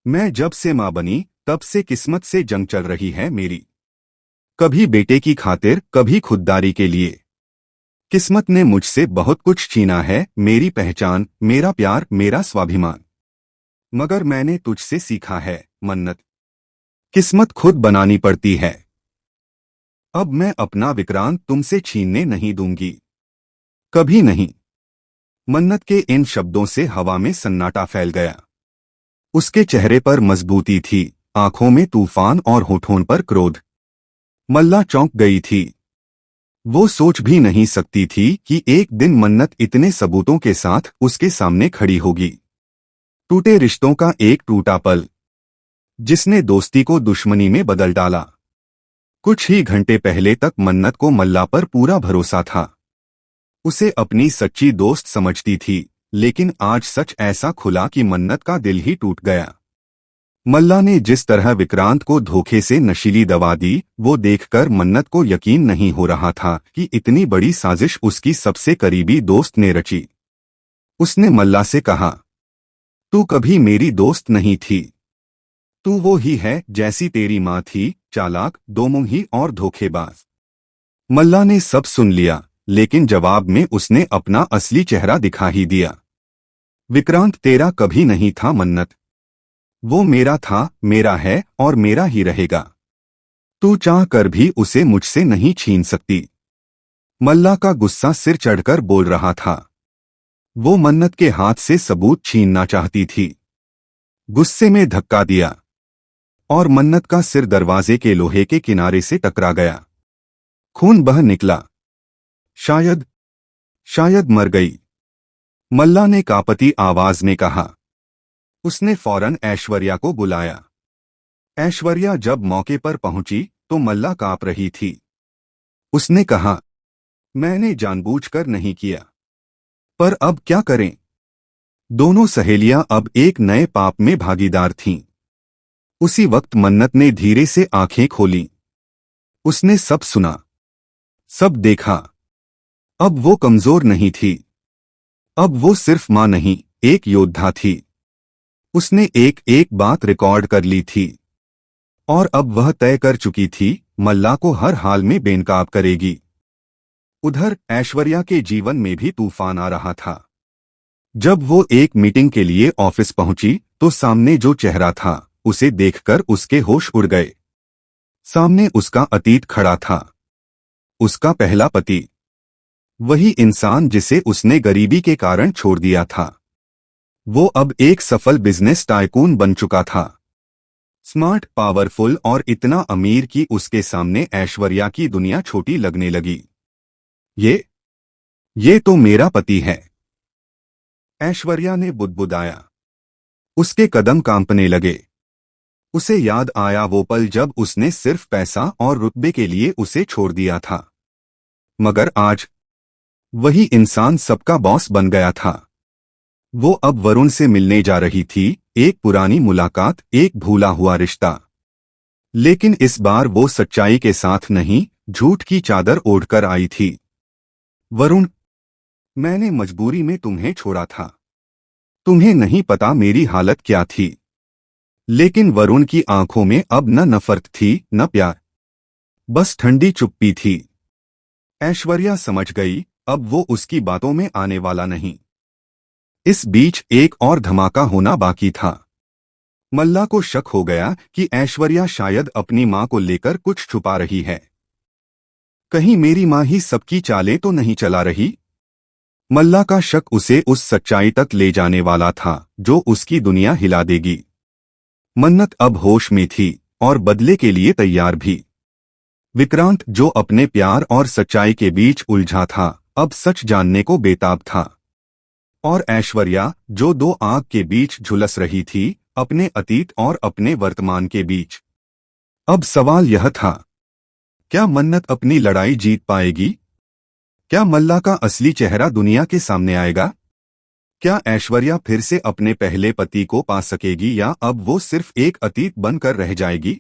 मैं जब से माँ बनी तब से किस्मत से जंग चल रही है मेरी। कभी बेटे की खातिर, कभी खुददारी के लिए। किस्मत ने मुझसे बहुत कुछ छीना है, मेरी पहचान, मेरा प्यार, मेरा स्वाभिमान। मगर मैंने तुझसे सीखा है मन्नत, किस्मत खुद बनानी पड़ती है। अब मैं अपना विक्रांत तुमसे छीनने नहीं दूंगी, कभी नहीं। मन्नत के इन शब्दों से हवा में सन्नाटा फैल गया। उसके चेहरे पर मजबूती थी, आंखों में तूफान और होठों पर क्रोध। मल्ला चौंक गई थी। वो सोच भी नहीं सकती थी कि एक दिन मन्नत इतने सबूतों के साथ उसके सामने खड़ी होगी। टूटे रिश्तों का एक टूटा पल, जिसने दोस्ती को दुश्मनी में बदल डाला। कुछ ही घंटे पहले तक मन्नत को मल्ला पर पूरा भरोसा था। उसे अपनी सच्ची दोस्त समझती थी, लेकिन आज सच ऐसा खुला कि मन्नत का दिल ही टूट गया। मल्ला ने जिस तरह विक्रांत को धोखे से नशीली दवा दी, वो देखकर मन्नत को यकीन नहीं हो रहा था कि इतनी बड़ी साजिश उसकी सबसे करीबी दोस्त ने रची। उसने मल्ला से कहा, तू कभी मेरी दोस्त नहीं थी। तू वो ही है जैसी तेरी माँ थी, चालाक, दोमुंही और धोखेबाज। मल्ला ने सब सुन लिया, लेकिन जवाब में उसने अपना असली चेहरा दिखा ही दिया। विक्रांत तेरा कभी नहीं था मन्नत। वो मेरा था, मेरा है और मेरा ही रहेगा। तू चाह कर भी उसे मुझसे नहीं छीन सकती। मल्ला का गुस्सा सिर चढ़कर बोल रहा था। वो मन्नत के हाथ से सबूत छीनना चाहती थी। गुस्से में धक्का दिया और मन्नत का सिर दरवाजे के लोहे के किनारे से टकरा गया। खून बह निकला। शायद शायद मर गई, मल्ला ने कांपती आवाज में कहा। उसने फौरन ऐश्वर्या को बुलाया। ऐश्वर्या जब मौके पर पहुंची तो मल्ला कांप रही थी। उसने कहा, मैंने जानबूझकर नहीं किया, पर अब क्या करें। दोनों सहेलियां अब एक नए पाप में भागीदार थीं। उसी वक्त मन्नत ने धीरे से आंखें खोली। उसने सब सुना, सब देखा। अब वो कमजोर नहीं थी। अब वो सिर्फ मां नहीं, एक योद्धा थी। उसने एक एक बात रिकॉर्ड कर ली थी और अब वह तय कर चुकी थी, मल्ला को हर हाल में बेनकाब करेगी। उधर ऐश्वर्या के जीवन में भी तूफान आ रहा था। जब वो एक मीटिंग के लिए ऑफिस पहुंची तो सामने जो चेहरा था, उसे देखकर उसके होश उड़ गए। सामने उसका अतीत खड़ा था। उसका पहला पति, वही इंसान जिसे उसने गरीबी के कारण छोड़ दिया था। वो अब एक सफल बिजनेस टाइकून बन चुका था। स्मार्ट, पावरफुल और इतना अमीर कि उसके सामने ऐश्वर्या की दुनिया छोटी लगने लगी। ये तो मेरा पति है, ऐश्वर्या ने बुदबुदाया। उसके कदम कांपने लगे। उसे याद आया वो पल जब उसने सिर्फ पैसा और रुतबे के लिए उसे छोड़ दिया था। मगर आज वही इंसान सबका बॉस बन गया था। वो अब वरुण से मिलने जा रही थी, एक पुरानी मुलाकात, एक भूला हुआ रिश्ता। लेकिन इस बार वो सच्चाई के साथ नहीं, झूठ की चादर ओढ़कर आई थी। वरुण, मैंने मजबूरी में तुम्हें छोड़ा था। तुम्हें नहीं पता मेरी हालत क्या थी। लेकिन वरुण की आंखों में अब न नफरत थी, न प्यार, बस ठंडी चुप्पी थी। ऐश्वर्या समझ गई, अब वो उसकी बातों में आने वाला नहीं। इस बीच एक और धमाका होना बाकी था। मल्ला को शक हो गया कि ऐश्वर्या शायद अपनी मां को लेकर कुछ छुपा रही है। कहीं मेरी मां ही सबकी चालें तो नहीं चला रही। मल्ला का शक उसे उस सच्चाई तक ले जाने वाला था जो उसकी दुनिया हिला देगी। मन्नत अब होश में थी और बदले के लिए तैयार भी। विक्रांत, जो अपने प्यार और सच्चाई के बीच उलझा था, अब सच जानने को बेताब था। और ऐश्वर्या, जो दो आग के बीच झुलस रही थी, अपने अतीत और अपने वर्तमान के बीच। अब सवाल यह था, क्या मन्नत अपनी लड़ाई जीत पाएगी? क्या मल्ला का असली चेहरा दुनिया के सामने आएगा? क्या ऐश्वर्या फिर से अपने पहले पति को पा सकेगी या अब वो सिर्फ एक अतीत बनकर रह जाएगी?